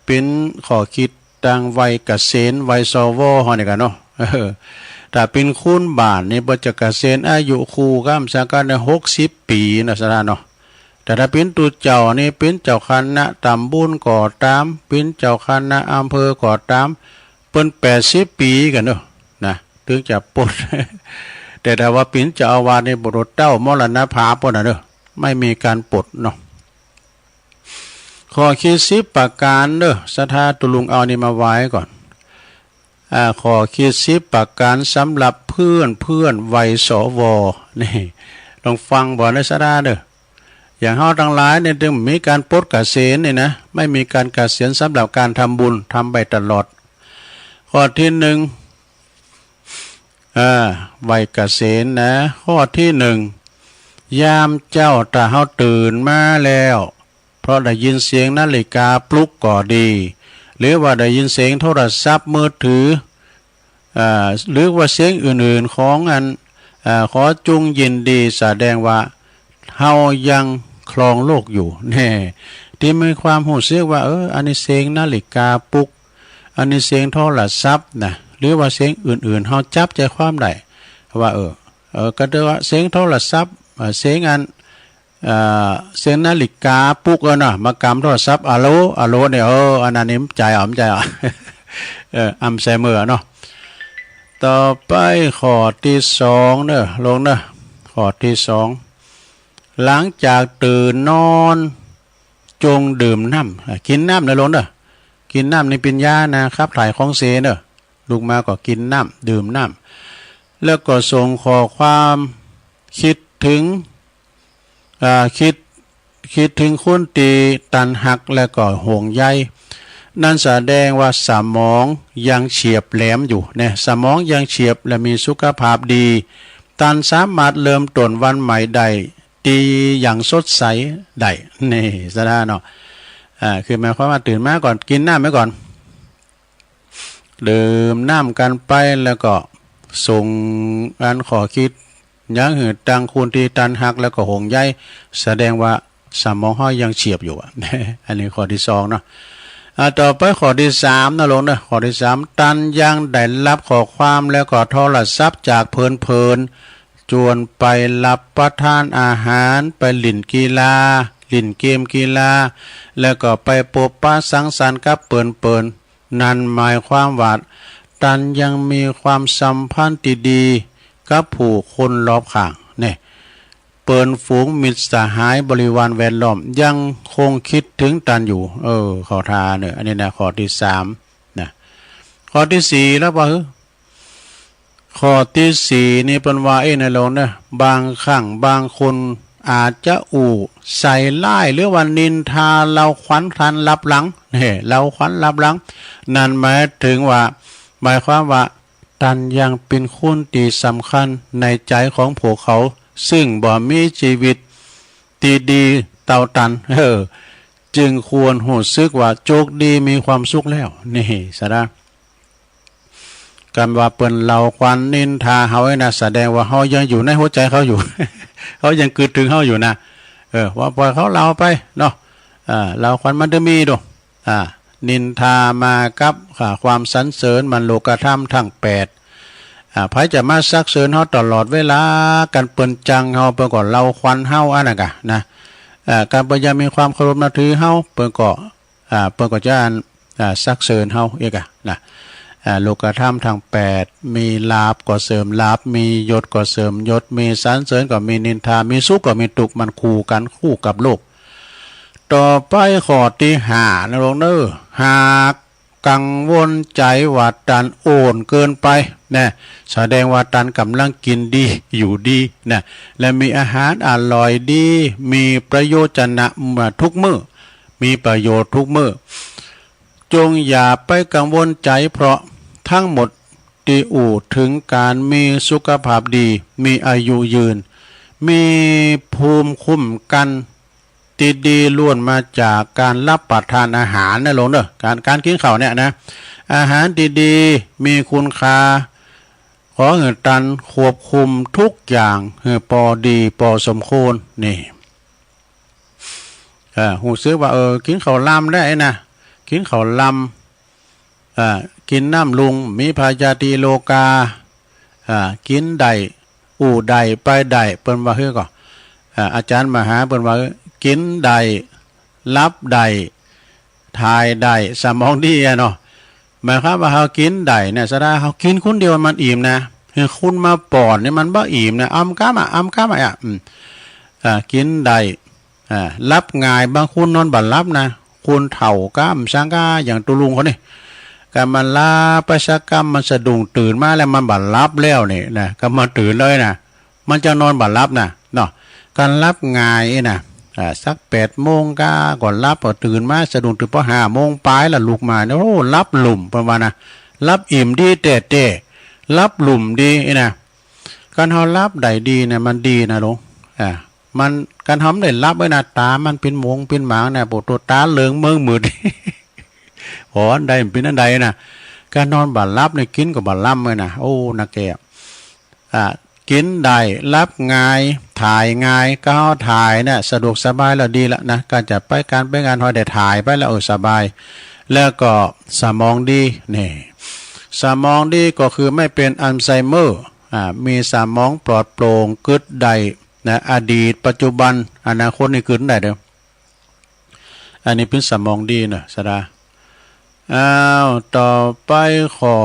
เป็นขอคิดดังวัยเกษตรวัยสวฮอนี่กันเนาะแต่เป็นคุณบ้านนี่บ่จะเกษียณอายุครูก็สังกัดได้60 ปีนะสระเนาะแต่ถ้าเป็นตัวเจ้านี่เป็นเจ้าคณะตำบลก่อตามเป็นเจ้าคณะอำเภอก่อตามเปิ้น80 ปีกันเนาะนะถึงจะปลด แต่ถ้าว่าเป็นเจ้าอาวาสในบทเต้ามรณภาพน่ะเด้อไม่มีการปลดเนาะขอคิด10 ประการเด้อศรัทธาตุลุงเอานี่มาไว้ก่อนขอคิด10 ประการสำหรับเพื่อนวัยสวนี่ลองฟังบ่ในศรัทธาเด้ออย่างเฮาทั้งหลายเนี่ยถึงมีการปลดเกษียณนี่นะไม่มีการเกษียณสำหรับการทำบุญทำไปตลอดข้อที่1วัยเกษียณนะข้อที่1ยามเจ้าถ้าเฮาตื่นมาแล้วเพราะได้ยินเสียงนาฬิกาปลุกก็ดีหรือว่าได้ยินเสียงโทรศัพท์มือถือหรือว่าเสียงอื่นๆของขอจงยินดีแสดงว่าเฮายังครองโลกอยู่แน่ที่มีความรู้สึกว่าอันนี้เสียงนาฬิกาปลุกอันนี้เสียงโทรศัพท์นะหรือว่าเสียงอื่นๆเฮาจับใจความได้ว่าก็เรียกว่าเสียงโทรศัพท์เสียงเสียงนาฬิกาปลุกเนาะมากำโทรศัพท์อะโลเนี่ยอันนั้นนี่ใจอ่อัมไซเมอร์เนาะต่อไปข้อที่2เด้อลงเด้อข้อที่2หลังจากตื่นนอนจงดื่มน้ำกินน้ำนะลงเด้อกินน้ำนี่เป็นยานะครับถ่ายของเสียเด้อลูกมาก็กินน้ำดื่มน้ำแล้วก็ส่งข้อความคิดถึงคิดถึงคนตีตันหักและก็ห่วงใยนั่นแสดงว่าสมองยังเฉียบแหลมอยู่เนี่ยสมองยังเฉียบและมีสุขภาพดีตันสามารถเริ่มต้นวันใหม่ได้ดีอย่างสดใสได้นี่ซะนะเนาะคือหมายความว่าตื่นมาก่อนกินน้ำไว้ก่อนดื่มน้ำกันไปแล้วก็ส่งการขอคิดยังหืดตังคูณที่ตันหักแล้วก็ห่วงใยแสดงว่าสมองห้อยยังเฉียบอยู่อันนี้ข้อที่2เนาะต่อไปข้อที่3นะลงนะข้อที่3ตันยังได้รับข้อความแล้วก็โทรศัพท์จากเพลินจวนไปรับประทานอาหารไปเล่นกีฬาเล่นเกมกีฬาแล้วก็ไปพบปะสังสรรค์กับเปิ่นนั่นหมายความว่าตันยังมีความสัมพันธ์ที่ดีกับผู้คนรอบข้างเนี่ยเปิ่นฝูงมิตรสหายบริวารแวดล้อมยังคงคิดถึงตันอยู่เขาทาเนี่ยอันนี้นะข้อที่3นะข้อที่4แล้วว่า ข้อที่สี่นี่เป็นว่าในโลกเนี่ยบางครั้งบางคนอาจจะใส่ไล่หรือว่านินทาเราขวัญทันรับหลังเนี่ยเราขวัญรับหลังนั่นหมายถึงว่าหมายความว่าตันยังเป็นคนที่สำคัญในใจของพวกเขาซึ่งบ่มีชีวิตดีเต่าตันจึงควรหูซึกว่าโชคดีมีความสุขแล้วนี่สะดาการว่าเปิ้นเราควันนินทาเฮาไอ้นะแสดงว่าเฮายังอยู่ในหัวใจเขาอยู่ เขายังกึดถึงเฮาอยู่นะว่าปล่อยเขาเราไปเนาะเราควันมันจะมีดูนินทามากับความสรรเสริญมันโลกธรรมทั้ง8ไผจะมาซักเสริญเฮาตลอดเวลากันเปิ้นจังเฮาเปิ้นก็เราควันเฮาอันน่ะกะนะการพยายามมีความเคารพนับถือเฮาเปิ้นก็จะซักเสริญเฮาอีกอะนะโลกธรรมทั้ง8มีลาภก็เสริมลาภมียศก็เสริมยศมีสรรเสริญก็มีนินทามีสุขก็มีทุกข์มันคู่กันคู่กับโลกต่อไปข้อที่5นะลงเด้อหากกังวลใจว่าตันโอนเกินไปนะแสดงว่าตันกำลังกินดีอยู่ดีนะและมีอาหารอร่อยดีมีประโยชน์นะทุกมื้อมีประโยชน์ทุกมื้อจงอย่าไปกังวลใจเพราะทั้งหมดที่ถึงการมีสุขภาพดีมีอายุยืนมีภูมิคุ้มกันดีล้วนมาจากการรับประทานอาหารนะลงเด้อการกินข้าวเนี่ยนะอาหารดีมีคุณค่าขอให้ตันควบคุมทุกอย่างให้พอดีพอสมควรนี่หูซื้อว่ากินข้าวลำได้นะกินข้าวลำกินน้ำลุงมีพายาติโลกากินได้ได้ไปได้เปิ้นว่าก็อาจารย์มหาเปิ้นว่ากินได้รับได้ทายได้สมองดีเนาะหมายความว่าเฮากินได้เนี่ยซะได้เฮากินคนเดียวมันอิ่มนะคุณมาป้อนนี่มันบ่อิ่มนะอ้ำก้ามอ่ะกินได้รับง่ายบางคนนอนบ่หลับนะคุณเฒ่าก้ามสังกาอย่างตุลุงเขานี่การมันลาประชากรรมมันสะดุ้งตื่นมาแล้วมันบ่หลับแล้วนี่นะก็มาตื่นเลยนะมันจะนอนบ่หลับนะเนาะการรับง่ายนะสัก8 โมงก่อนรับก็ตื่นมาสะดุ้งตื่นพอ5 โมงปลายแล้วลุกมาโอ้รับหลุมประมาณนะรับอิ่มดีเตะรับหลุมดีนะการเฮารับได้ดีเนี่ยมันดีนะลุงมันการทำได้รับไว้นะตามันเป็นหมงเป็นหมางเนี่ยปวดตัวตาเหลืองเมืองมืดหอนใดเป็นอันใดนะการนอนบ่รับเนี่ยกินก็บ่ล่ำเลยนะโอ้นักแก่กินได้รับง่ายถ่ายง่ายก็ถ่ายเนี่ยสะดวกสบายแล้วดีละนะการจะไปการไปงานหอยได้ถ่ายไปแล้วสบายแล้วก็สมองดีนี่สมองดีก็คือไม่เป็นอัลไซเมอร์มีสมองปลอดโปร่งกึศได้นะอดีตปัจจุบันอนาคตนี่ขึ้นได้เด้ออันนี้เป็นสมองดีนะสดาต่อไปข้อ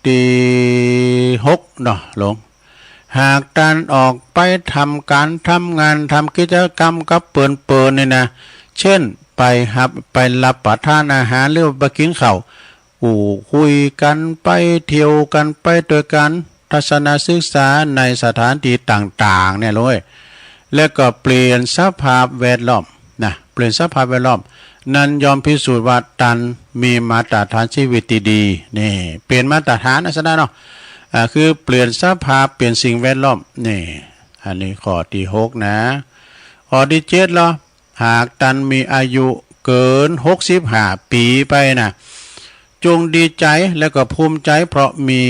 ที่6เนาะหลงหากการออกไปทำการทำงานทำกิจกรรมกับเปิ่นเนี่ยนะเช่นไปรับประทานอาหารหรือไปกินข้าวคุยกันไปเที่ยวกันไปด้วยกันทัศนศึกษาในสถานที่ต่างๆเนี่ยเลยแล้วก็เปลี่ยนสภาพแวดล้อมนะเปลี่ยนสภาพแวดล้อมนั้นยอมพิสูจน์ว่าตันมีมาตรฐานชีวิตดีนี่เปลี่ยนมาตรฐานนะซะเนาะคือเปลี่ยนสภาพเปลี่ยนสิ่งแวดล้อมนี่อันนี้ข้อที่6นะข้อที่7เหรอหากตันมีอายุเกิน65 ปีไปนะจงดีใจและก็ภูมิใจเพราะมี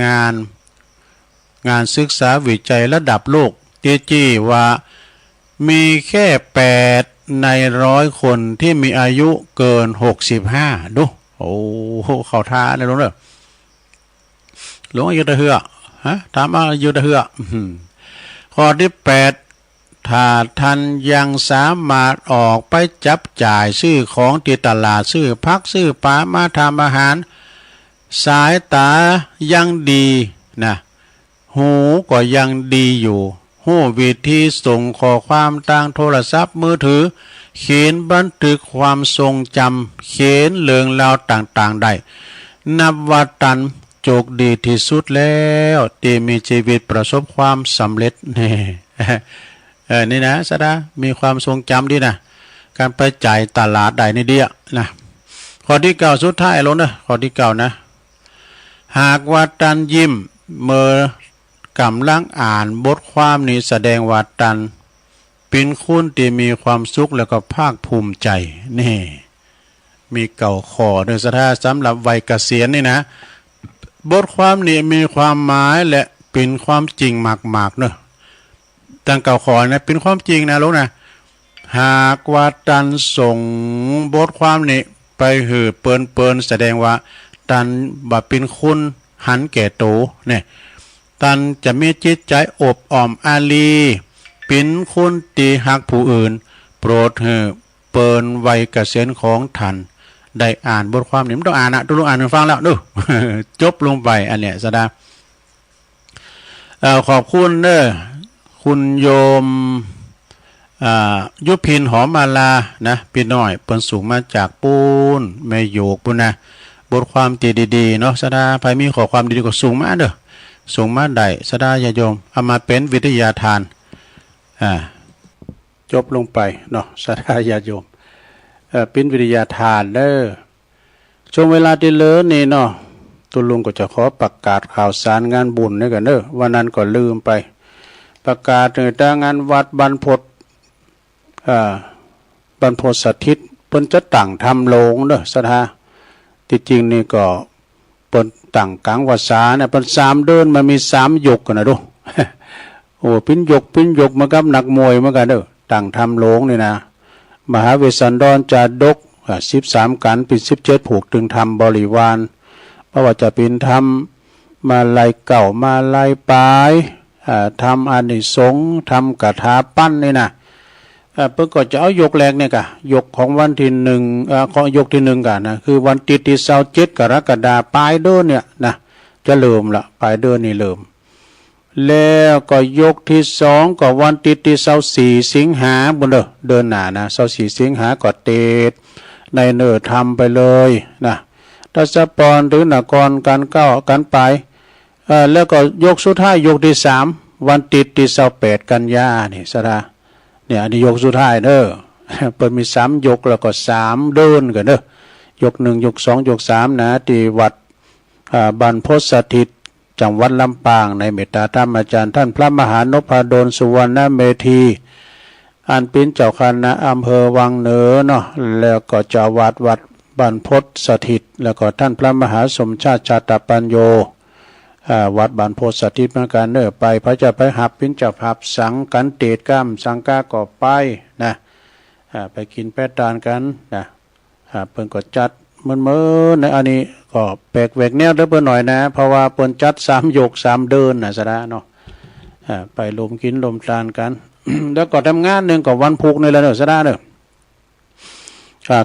งานศึกษาวิจัยระดับโลกจี้ว่ามีแค่8 ใน 100 คนที่มีอายุเกิน65ดูโอ้เข้าท่าเลยลุงเด้อหลวงอายุตะเหือถามอายุตะเหือข้อที่8ถ้าท่านยังสามารถออกไปจับจ่ายซื้อของที่ตลาดซื้อผักซื้อปลามาทำอาหารสายตายังดีนะหูก็ยังดีอยู่หูวิธีส่งข้อความทางโทรศัพท์มือถือเขียนบันทึกความทรงจำเขียนเรื่องราวต่างๆได้นับว่าตัน โชคดีที่สุดแล้วที่มีชีวิตประสบความสำเร็จนี่นี่นะสดามีความทรงจำดีนะการไปจ่ายตลาดใดนี่เดียนะข้อที่เก้าสุดท้ายลงนะข้อที่เก้านะหากว่าตันยิ้มเมื่อกำลังอ่านบทความนี้แสดงว่าตันเป็นคนที่มีความสุขแล้วก็ภาคภูมิใจนี่มีเก่าขอโดยสถาสำหรับวัยเกษียณนี่นะบทความนี้มีความหมายและเป็นความจริงมากๆเนอะตั้งเก่าขอนะเป็นความจริงนะลูกนะหากว่าตันส่งบทความนี้ไปหือเปินแสดงว่าตันบ่เป็นคนหันแก่โตเนี่ยตันจะมีจิตใจอบอ้อมอารีเป็นคนตีหักผู้อื่นโปรดหือเปินวัยเกษียณของท่านได้อ่านบทความนี้ไม่ต้องอ่านนะทุกอ่านฟังแล้วดู จบลงไปอันเนี้ยสดาขอบคุณเด้อคุณโยมยุพินหอมมาลานะพี่น้อยเปิ้นสูงมาจากปูนแม่โยกปุ่นนะบทความตีดีๆเนาะสดาภายมีขอความดีๆก็สูงมาเด้อสูงมาได้สดาญาโยมเอามาเป็นวิทยาทานจบลงไปเนาะสดาญาโยมเป็นวิทยาทานเด้อช่วงเวลาที่เหลือนี่เนาะตุลุงก็จะขอประกาศข่าวสารงานบุญนี่กันเด้อวันนั้นก็ลืมไปประกาศในทางงานวัดบรรพตบรรพตสถิตเปิ้นจะตั้งทำโลงเด้อสถาที่จริงนี่ก็เปิ้นตั้งกลางวัดสาเนี่ยเปิ้น3เดือนมันมี3ยกกันนะดู โอ้ปิ้นยกมากับนักมวยเหมือนกันเด้อตั้งทำโลงนี่นะมหาเวสสันดรจาดก13กันปิด17ผูกถึงทำบริวารเพราะว่าจะเป็นทำมาลายเก่ามาลายปลายทำอานิสงส์ทำกถาปั้นนี่นะเพื่อก็จะเอายกแรกเนี่ยกะยกของวันที่1ของยกที่1กันนะคือวันติดที่27กรกฎาคมปลายเดือนเนี่ยนะจะเริ่มละปลายเดือนนี่เริ่มแล้วก็ยกที่2ก็วันติดที่24สิงหาคมเดือนหน้านะ24สิงหาคมก็เตดในเนื้อทำไปเลยนะทัศปรหรือนกรการก้าวกันไปแล้วก็ยกสุดท้ายยกที่3วันติดที่28กันยานี่สระเนี่ยอันนี้ยกสุดท้ายเด้อเปิดมี3ยกแล้วก็3เดินกันเด้อยก1ยก2ยก3นะที่วัดบรรพตสถิตจังหวัดลำปางในเมตตาธรรมอาจารย์ท่านพระมหานพดลสุวรรณเมธีอันเป็นเจ้าคณะอำเภอวังเหนือเนาะแล้วก็เจ้าวัดบรรพตสถิตแล้วก็ท่านพระมหาสมชาติชาตปัญโยวัดบรรพตสถิตเหมือนกันเนอไปพระเจ้าไปหับเป็นเจ้าภาพสังกันเตดก้ามสังกาก่อไปนะไปกินแป้ตานกันนะเพิ่นก็จัดมื้อในอันนี้ก็แปลกแหวกแนวเด้อเพิ่นหน่อยนะเพราะว่าเพิ่นจัด3ยก3เดินน่ะซะนะเนาะไปลมกินลมทานกัน แล้วก็ทำงานนึงก็วันพุกนี่แหละเด้อซะนะเด้อ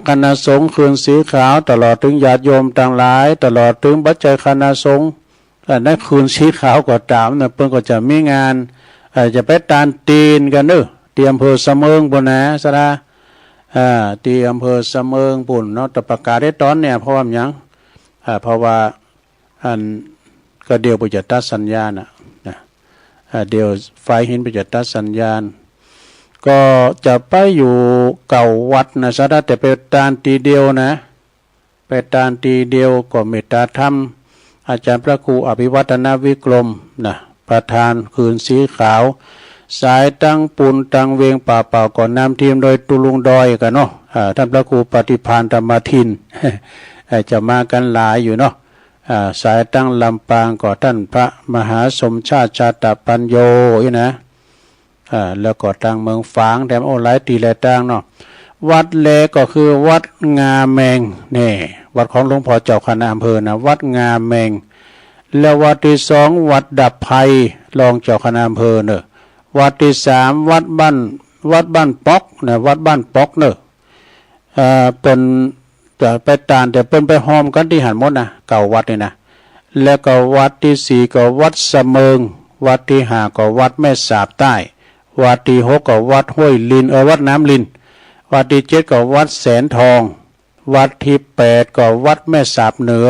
คณะสงฆ์คืนสีขาวตลอดถึงญาติโยมต่างหลายตลอดถึงบัจจัยคณะสงฆ์นั่นคืนสีขาวก็ตามนะเพิ่นก็จะมีงานจะไปตานตีนกันเด้อที่อำเภอสะเมิงพุ่นนะซะนะที่อำเภอสะเมิงปุ่นเนาะแต่ประกาศได้ตอนเนี่ยเพราะว่าหยังเพราะว่าอันก็เดียวไปจะตัดสัญญาณนะเดียวไฟหินไปจะตัดสัญญาณก็จะไปอยู่เก่าวัดนะซะแต่ไปตานตีเดียวนะไปตานตีเดียวก็เมตตาธรรมอาจารย์พระครูอภิวัฒนวิกรมนะประธานคืนสีขาวสายตั้งปูนตั้งเวียงป่าเป่าก่อนนำทีมโดยตุลุงดอยกันเนาะท่านพระครูปฏิภาณธรรมทิน จะมากันหลายอยู่เนาะสายตั้งลำปางก็ท่านพระมหาสมชาติชาตปัญโยอีนะแล้วก็ตั้งเมืองฝางแถมโอ้หลายตีหลายตั้งเนาะวัดเลก็คือวัดงาแมงนี่วัดของหลวงพ่อเจ้าคณะอำเภอนะวัดงาแมงแล้ววัดที่2วัดดับภัยรองเจ้าคณะอำเภอเนอะวัดที่3วัดบ้านปอกนะวัดบ้านปอกเนอะเป็นจะไปตานแต่เป็นไปหอมกันที่หันหมดนะเก่าวัดนี่นะแล้วก็วัดที่4ก็วัดสะเมิงวัดที่5ก็วัดแม่สาบใต้วัดที่6ก็วัดห้วยลินวัดน้ำลินวัดที่7ก็วัดแสนทองวัดที่8ก็วัดแม่สาบเหนือ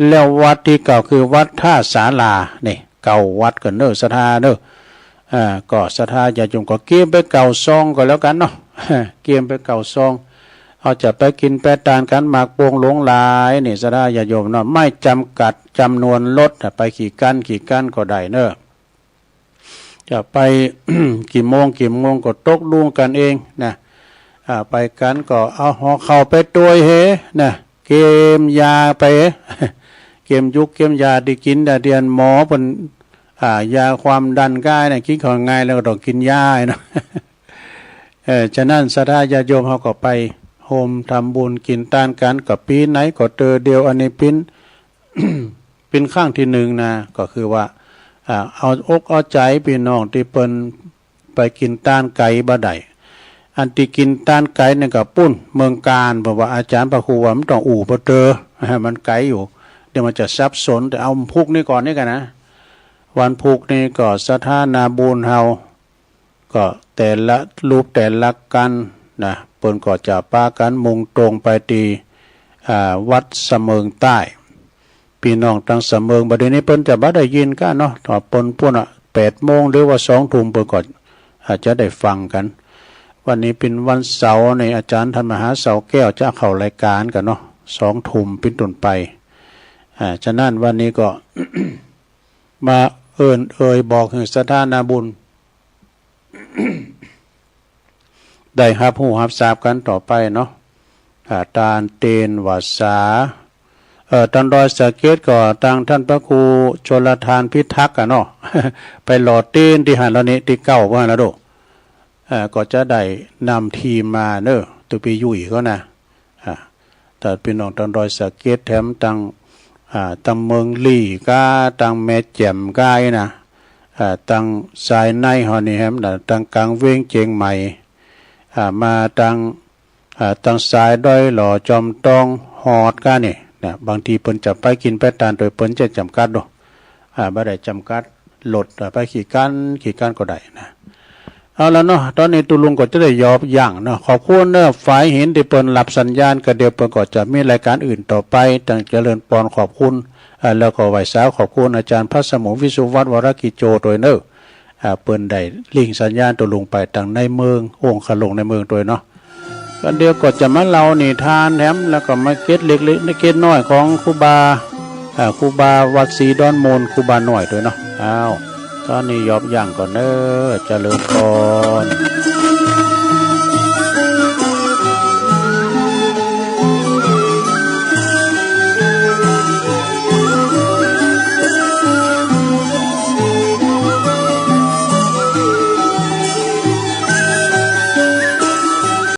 แล้ววัดที่เก่าคือวัดท่าศาลานี่เก่าวัดกันเนอะศรัทธาเนอะก็ศรัทธาญาติโยมก็เกี่ยมไปเก่าซองก็แล้วกันเนาะเกี่ยมไปเก่าซองเอาจะไปกินไปทานกันหมากโป่งหลงหลายนี่ศรัทธาญาติโยมเนาะไม่จำกัดจำนวนรถไปขี่กันก็ได้เนอะจะไป กี่โมงก็ตกลุงกันเองนะไปกันก็เอาหอเข้าไปตัวเฮนะเกมยาไป เกมยุกเกมยาที่กินแต่เดียนหมอเป็นยาความดันกายเนี่ยกินของง่ายแล้วก็ต้องกินยาเนาะ ฉะนั้นศรัทธาญาติโยมเขาก็ไปโฮมทำบุญกินทานกันกับปีไหนก็เจอเดียวอันนี้ปิ้น เป็นข้างที่หนึ่งนะก็คือว่าเอาอกเอาใจพี่น้องที่เปิ้นไปกินต้านไก่บ่ได้อันที่กินต้านไก่เนี่ยก็ปุ้นเมืองการบอกว่าอาจารย์พระครูว่ามันต้องอู่บ่เจอมันไกลอยู่เดี๋ยวมันจะซับซ้อนแต่เอาพุกนี่ก่อนนี่กันนะวันพุกนี่ก็สถานาบุญเฮาก็แต่ละรูปแต่ละกันนะเปิ้นก็จะปากันมุ่งตรงไปที่วัดเสมิงใต้พี่น้องตั้งเสมิงบัดนี้เปิ้นจะบ่ได้ยินกันเนาะถ้าเปิ้นพุ่น8 โมงหรือว่า2 ทุ่มเปิ้นก็อาจจะได้ฟังกันวันนี้เป็นวันเสาร์ในอาจารย์ท่านมหาเสาแก้วจะเข้ารายการกันเนาะ2 ทุ่มเป็นต้นไปฉะนั้นวันนี้ก็ มาบอกถึงสถานาบุญ ได้รับหูรับทราบกันต่อไปเนาะตาลเตนวาสาตันดอยสะเก็ดก็ตังท่านพระครูชลทานพิทักษ์กันเนาะ ไปหล่อเต้นที่หันแล้วนี้ที่เก้าว่าแล้วดูก็จะได้นำทีมมาเนอะตัวปียุ่ยก็นะแต่พี่น้องตันดอยสะเก็ดแถมตังเมืองลี่ก็ตังแม่แจ่มก็นะตังสายในหอนี่แฮมตังกลางเว้งเจียงใหม่มาตังสายด้อยหล่อจอมตองหอดก็นี่นะบางทีเปิ้นจะไปกินไปทานโดยเปิ้นจะจำกัดดูบ่ได้จำกัดลดไปขี่กันก็ได้นะเอาแล้วเนาะตอนนี้ตุลุงก็จะได้ยอบย่างเนาะขอบคุณเนาะฝ่ายเห็นที่เปิ้นรับสัญญาณก็เดี๋ยวเปิ้นก็จะมีรายการอื่นต่อไปตั้งเจริญปอนขอบคุณแล้วก็ไหว้สาวขอบคุณอาจารย์พระสมุวิสุวัฒน์วรกิจโจโดยเนอะเปิ้นได้ลิงสัญญาณตุลุงไปตั้งในเมืององค์ขลงในเมืองโดยเนาะก็เดี๋ยวก็จะมาเล่านิทานแถมแล้วก็มาเก็ตเล็กๆเก็ตน้อยของครูบาวัดศรีดอนมูลครูบาหน่อยด้วยเนาะอ้าวตอนนี้ยอบย่างก่อนเนอะเจริญพร